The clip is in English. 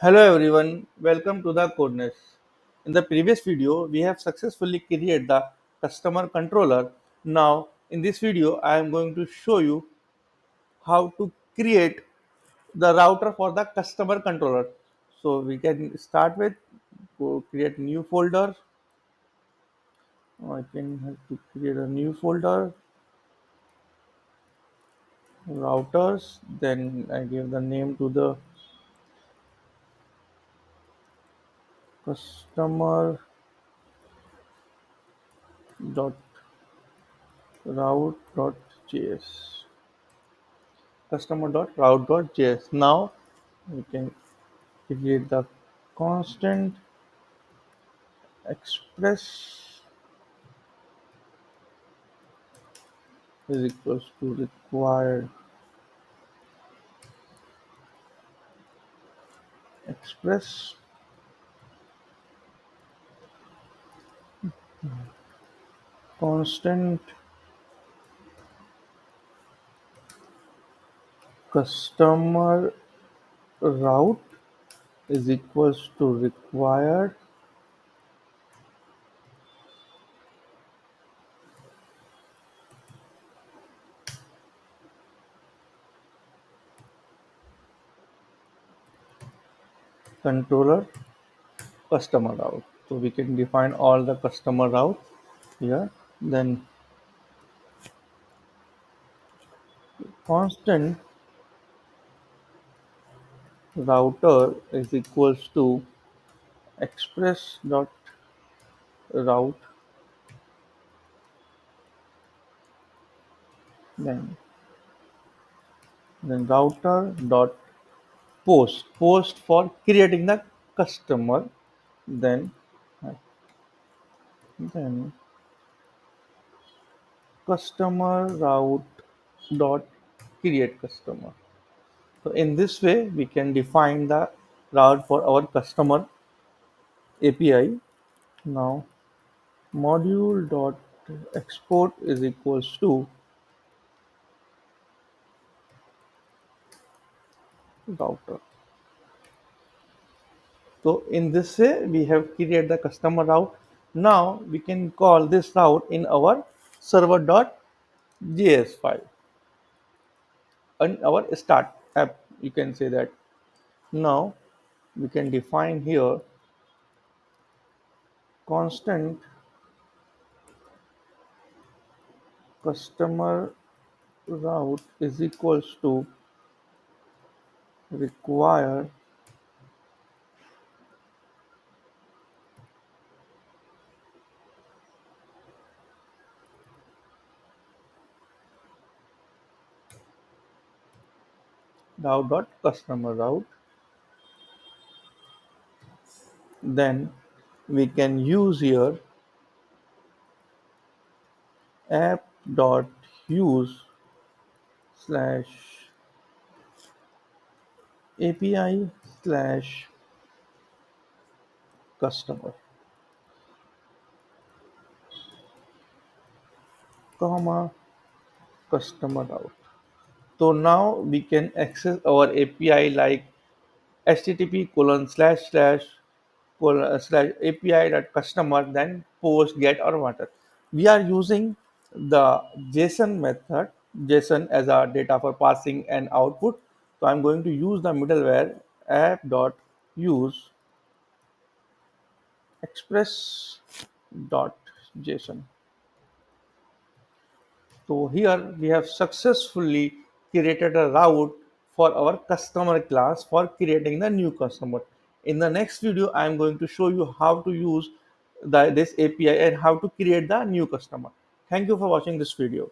Hello everyone, welcome to the Codeness. In the previous video, we have successfully created the customer controller. Now, in this video, I am going to show you how to create the router for the customer controller. So we can start with go create new folder. I can have to create a new folder, routers. Then I give the name to the customer dot route.js. Customer.route.js. Now we can create the constant express is equals to required express constant customer route is equals to required controller customer route. So we can define all the customer route here. Then constant router is equals to express dot route, then router dot post for creating the customer, then then customer route dot create customer. So in this way we can define the route for our customer API. Now module dot export is equals to router. So in this way we have created the customer route. Now we can call this route in our server.js file and our start app, you can say that. Now we can define here constant customer route is equals to require route dot customer route. Then we can use here app dot use slash API slash customer comma customer route. So now we can access our API like http colon slash slash slash API dot customer, then post get or water. We are using the JSON method, JSON as our data for passing and output. So I'm going to use the middleware app dot use express dot JSON. So here we have successfully created a route for our customer class for creating the new customer. In the next video, I am going to show you how to use this API and how to create the new customer. Thank you for watching this video.